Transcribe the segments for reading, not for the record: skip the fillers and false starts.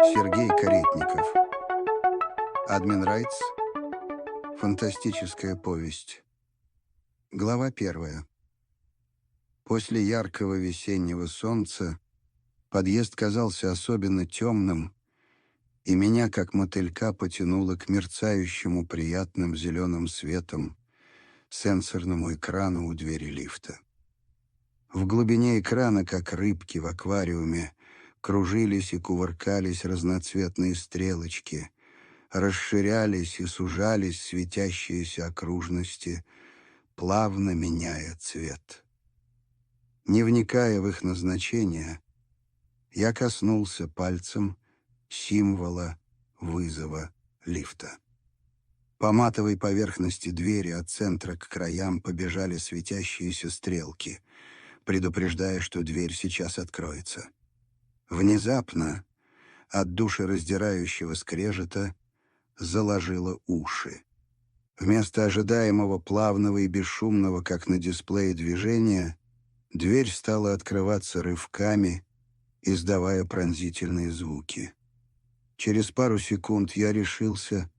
Сергей Каретников. Админ Райтс. Фантастическая повесть. Глава 1. После яркого весеннего солнца подъезд казался особенно темным, и меня, как мотылька, потянуло к мерцающему приятным зеленым светом сенсорному экрану у двери лифта. В глубине экрана, как рыбки в аквариуме, кружились и кувыркались разноцветные стрелочки, расширялись и сужались светящиеся окружности, плавно меняя цвет. Не вникая в их назначение, я коснулся пальцем символа вызова лифта. По матовой поверхности двери от центра к краям побежали светящиеся стрелки, предупреждая, что дверь сейчас откроется. Внезапно от душераздирающего скрежета заложило уши. Вместо ожидаемого плавного и бесшумного, как на дисплее, движения, дверь стала открываться рывками, издавая пронзительные звуки. Через пару секунд я решился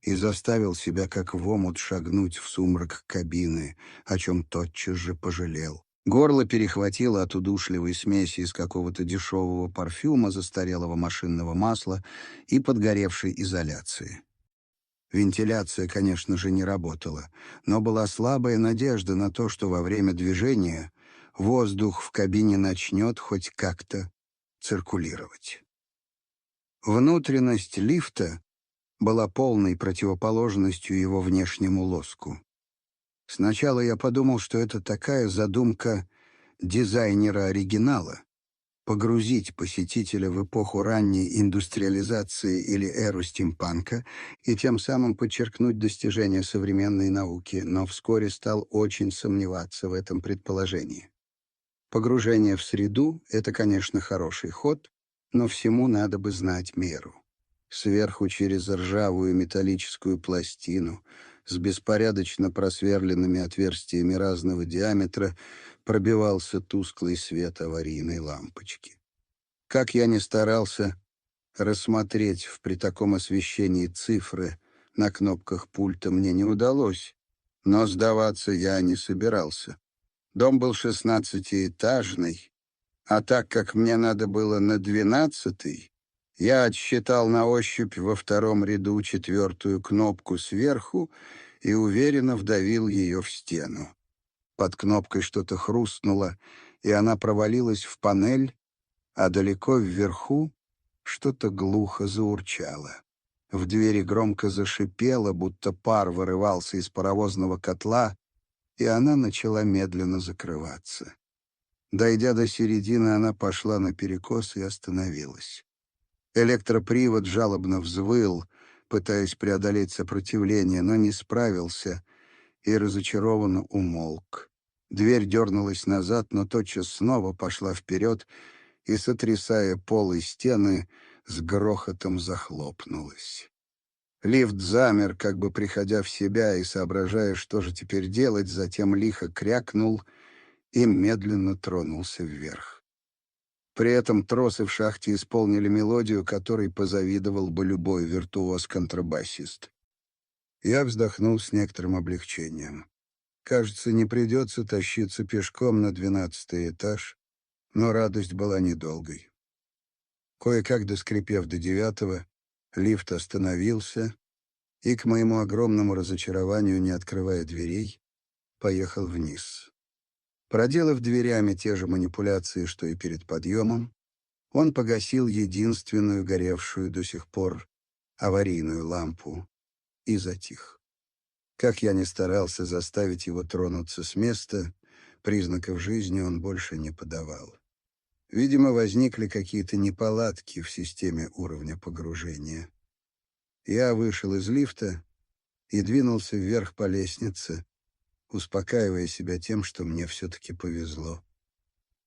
и заставил себя как в омут шагнуть в сумрак кабины, о чем тотчас же пожалел. Горло перехватило от удушливой смеси из какого-то дешевого парфюма, застарелого машинного масла и подгоревшей изоляции. Вентиляция, конечно же, не работала, но была слабая надежда на то, что во время движения воздух в кабине начнет хоть как-то циркулировать. Внутренность лифта была полной противоположностью его внешнему лоску. Сначала я подумал, что это такая задумка дизайнера оригинала — погрузить посетителя в эпоху ранней индустриализации или эру стимпанка и тем самым подчеркнуть достижения современной науки, но вскоре стал очень сомневаться в этом предположении. Погружение в среду — это, конечно, хороший ход, но всему надо бы знать меру. Сверху через ржавую металлическую пластину с беспорядочно просверленными отверстиями разного диаметра пробивался тусклый свет аварийной лампочки. Как я ни старался рассмотреть при таком освещении цифры на кнопках пульта, мне не удалось, но сдаваться я не собирался. Дом был 16-этажный, а так как мне надо было на 12-й, я отсчитал на ощупь во втором ряду 4-ю кнопку сверху и уверенно вдавил ее в стену. Под кнопкой что-то хрустнуло, и она провалилась в панель, а далеко вверху что-то глухо заурчало. В двери громко зашипело, будто пар вырывался из паровозного котла, и она начала медленно закрываться. Дойдя до середины, она пошла наперекос и остановилась. Электропривод жалобно взвыл, пытаясь преодолеть сопротивление, но не справился и разочарованно умолк. Дверь дернулась назад, но тотчас снова пошла вперед и, сотрясая пол и стены, с грохотом захлопнулась. Лифт замер, как бы приходя в себя и соображая, что же теперь делать, затем лихо крякнул и медленно тронулся вверх. При этом тросы в шахте исполнили мелодию, которой позавидовал бы любой виртуоз-контрабасист. Я вздохнул с некоторым облегчением. Кажется, не придется тащиться пешком на 12-й этаж, но радость была недолгой. Кое-как доскрипев до 9-го, лифт остановился и, к моему огромному разочарованию, не открывая дверей, поехал вниз. Проделав дверями те же манипуляции, что и перед подъемом, он погасил единственную горевшую до сих пор аварийную лампу и затих. Как я ни старался заставить его тронуться с места, признаков жизни он больше не подавал. Видимо, возникли какие-то неполадки в системе уровня погружения. Я вышел из лифта и двинулся вверх по лестнице, успокаивая себя тем, что мне все-таки повезло.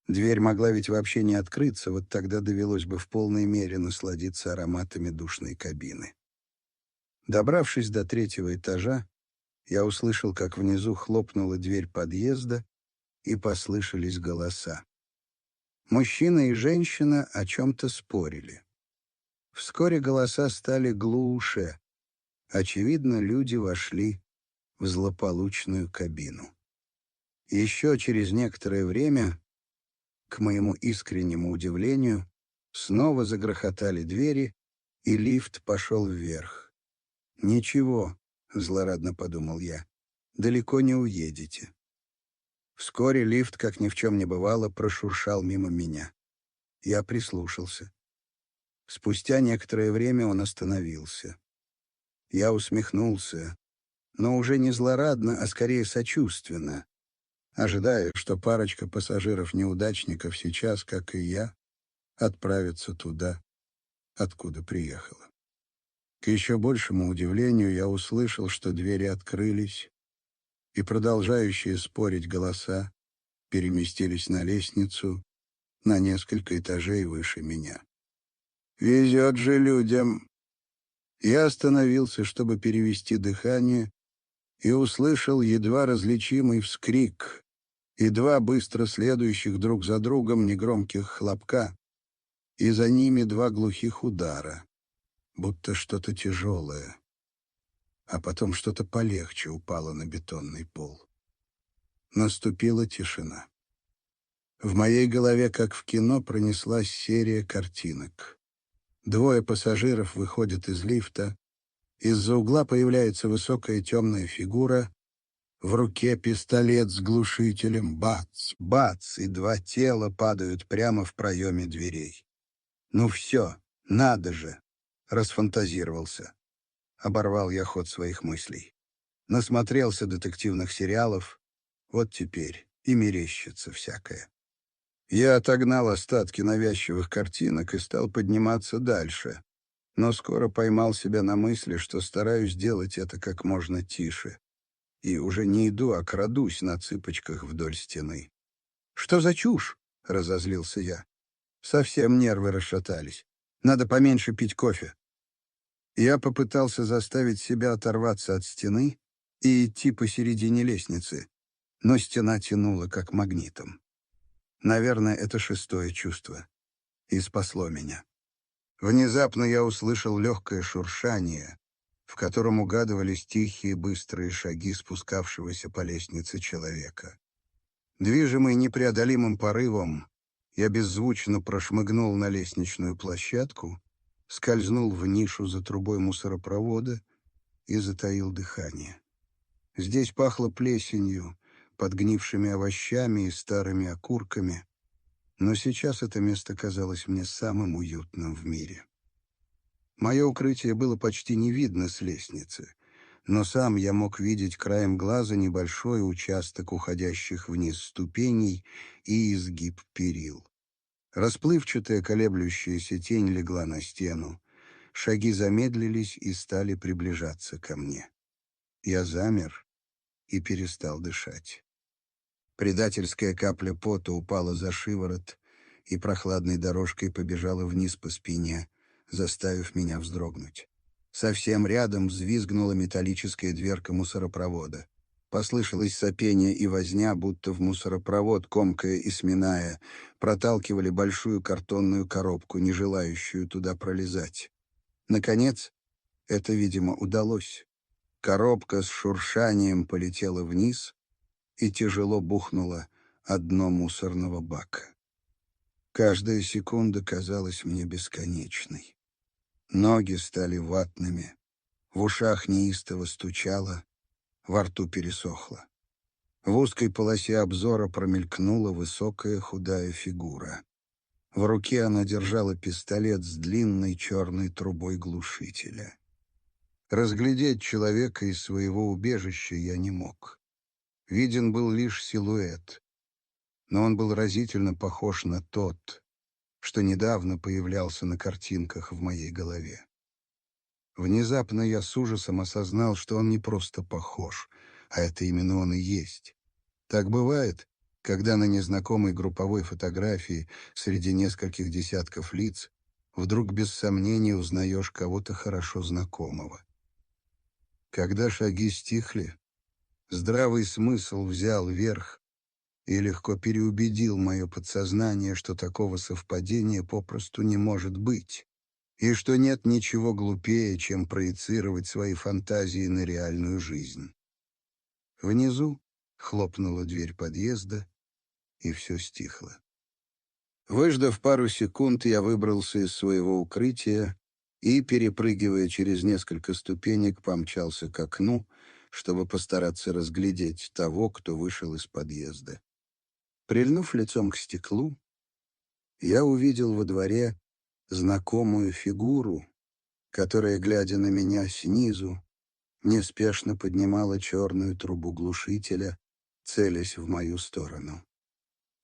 Дверь могла ведь вообще не открыться, вот тогда довелось бы в полной мере насладиться ароматами душной кабины. Добравшись до 3-го этажа, я услышал, как внизу хлопнула дверь подъезда, и послышались голоса. Мужчина и женщина о чем-то спорили. Вскоре голоса стали глуше. Очевидно, люди вошли в злополучную кабину. Еще через некоторое время, к моему искреннему удивлению, снова загрохотали двери, и лифт пошел вверх. «Ничего», — злорадно подумал я, — «далеко не уедете». Вскоре лифт, как ни в чем не бывало, прошуршал мимо меня. Я прислушался. Спустя некоторое время он остановился. Я усмехнулся, но уже не злорадно, а скорее сочувственно, ожидая, что парочка пассажиров-неудачников сейчас, как и я, отправится туда, откуда приехала. К еще большему удивлению я услышал, что двери открылись, и продолжающие спорить голоса переместились на лестницу на несколько этажей выше меня. «Везет же людям!» Я остановился, чтобы перевести дыхание, и услышал едва различимый вскрик и два быстро следующих друг за другом негромких хлопка, и за ними два глухих удара, будто что-то тяжелое, а потом что-то полегче упало на бетонный пол. Наступила тишина. В моей голове, как в кино, пронеслась серия картинок. Двое пассажиров выходят из лифта, из-за угла появляется высокая темная фигура, в руке пистолет с глушителем. Бац, бац, и два тела падают прямо в проеме дверей. «Ну все, надо же!» — расфантазировался. Оборвал я ход своих мыслей. Насмотрелся детективных сериалов. Вот теперь и мерещится всякое. Я отогнал остатки навязчивых картинок и стал подниматься дальше, но скоро поймал себя на мысли, что стараюсь делать это как можно тише. И уже не иду, а крадусь на цыпочках вдоль стены. «Что за чушь?» — разозлился я. Совсем нервы расшатались. Надо поменьше пить кофе. Я попытался заставить себя оторваться от стены и идти посередине лестницы, но стена тянула как магнитом. Наверное, это шестое чувство. И спасло меня. Внезапно я услышал легкое шуршание, в котором угадывались тихие быстрые шаги спускавшегося по лестнице человека. Движимый непреодолимым порывом, я беззвучно прошмыгнул на лестничную площадку, скользнул в нишу за трубой мусоропровода и затаил дыхание. Здесь пахло плесенью, подгнившими овощами и старыми окурками, но сейчас это место казалось мне самым уютным в мире. Мое укрытие было почти не видно с лестницы, но сам я мог видеть краем глаза небольшой участок уходящих вниз ступеней и изгиб перил. Расплывчатая колеблющаяся тень легла на стену. Шаги замедлились и стали приближаться ко мне. Я замер и перестал дышать. Предательская капля пота упала за шиворот и прохладной дорожкой побежала вниз по спине, заставив меня вздрогнуть. Совсем рядом взвизгнула металлическая дверка мусоропровода. Послышалось сопение и возня, будто в мусоропровод, комкая и сминая, проталкивали большую картонную коробку, не желающую туда пролезать. Наконец, это, видимо, удалось. Коробка с шуршанием полетела вниз и тяжело бухнула о дно мусорного бака. Каждая секунда казалась мне бесконечной. Ноги стали ватными, в ушах неистово стучало, во рту пересохло. В узкой полосе обзора промелькнула высокая худая фигура. В руке она держала пистолет с длинной черной трубой глушителя. Разглядеть человека из своего убежища я не мог. Виден был лишь силуэт, но он был разительно похож на тот, что недавно появлялся на картинках в моей голове. Внезапно я с ужасом осознал, что он не просто похож, а это именно он и есть. Так бывает, когда на незнакомой групповой фотографии среди нескольких десятков лиц вдруг без сомнения узнаешь кого-то хорошо знакомого. Когда шаги стихли, здравый смысл взял верх и легко переубедил мое подсознание, что такого совпадения попросту не может быть. и что нет ничего глупее, чем проецировать свои фантазии на реальную жизнь. Внизу хлопнула дверь подъезда, и все стихло. Выждав пару секунд, я выбрался из своего укрытия и, перепрыгивая через несколько ступенек, помчался к окну, чтобы постараться разглядеть того, кто вышел из подъезда. Прильнув лицом к стеклу, я увидел во дворе знакомую фигуру, которая, глядя на меня снизу, неспешно поднимала черную трубу глушителя, целясь в мою сторону.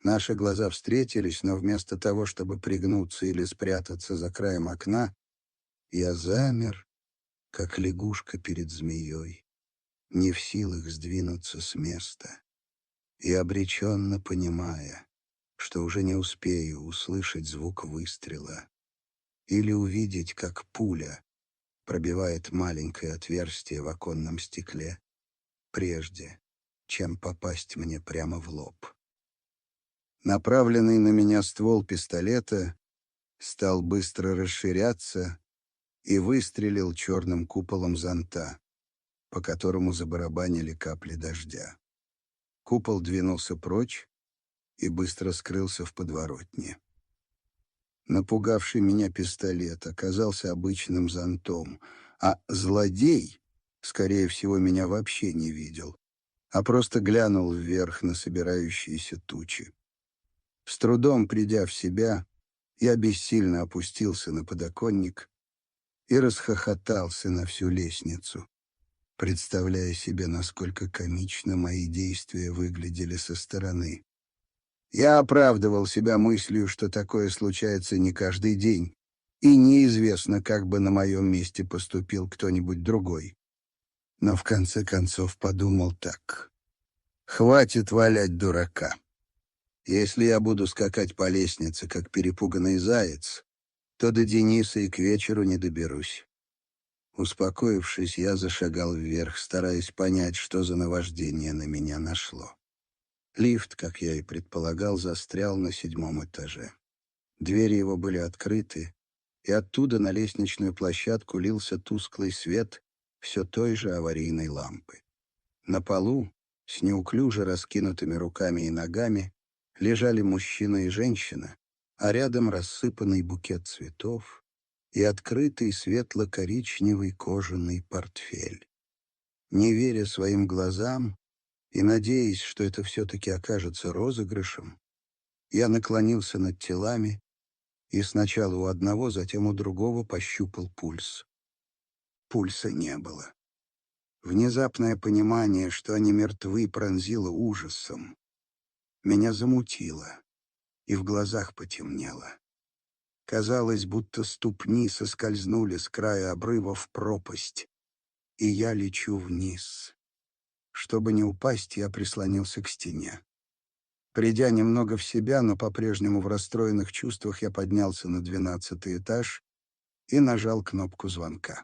Наши глаза встретились, но вместо того, чтобы пригнуться или спрятаться за краем окна, я замер, как лягушка перед змеей, не в силах сдвинуться с места и обреченно понимая, что уже не успею услышать звук выстрела или увидеть, как пуля пробивает маленькое отверстие в оконном стекле, прежде чем попасть мне прямо в лоб. Направленный на меня ствол пистолета стал быстро расширяться и выстрелил черным куполом зонта, по которому забарабанили капли дождя. Купол двинулся прочь и быстро скрылся в подворотне. Напугавший меня пистолет оказался обычным зонтом, а злодей, скорее всего, меня вообще не видел, а просто глянул вверх на собирающиеся тучи. С трудом придя в себя, я бессильно опустился на подоконник и расхохотался на всю лестницу, представляя себе, насколько комично мои действия выглядели со стороны. Я оправдывал себя мыслью, что такое случается не каждый день, и неизвестно, как бы на моем месте поступил кто-нибудь другой. Но в конце концов подумал так: хватит валять дурака. Если я буду скакать по лестнице, как перепуганный заяц, то до Дениса и к вечеру не доберусь. Успокоившись, я зашагал вверх, стараясь понять, что за наваждение на меня нашло. Лифт, как я и предполагал, застрял на 7-м этаже. Двери его были открыты, и оттуда на лестничную площадку лился тусклый свет все той же аварийной лампы. На полу, с неуклюже раскинутыми руками и ногами, лежали мужчина и женщина, а рядом рассыпанный букет цветов и открытый светло-коричневый кожаный портфель. Не веря своим глазам и надеясь, что это все-таки окажется розыгрышем, я наклонился над телами и сначала у одного, затем у другого пощупал пульс. Пульса не было. Внезапное понимание, что они мертвы, пронзило ужасом. Меня замутило, и в глазах потемнело. Казалось, будто ступни соскользнули с края обрыва в пропасть, и я лечу вниз. Чтобы не упасть, я прислонился к стене. Придя немного в себя, но по-прежнему в расстроенных чувствах, я поднялся на 12-й этаж и нажал кнопку звонка.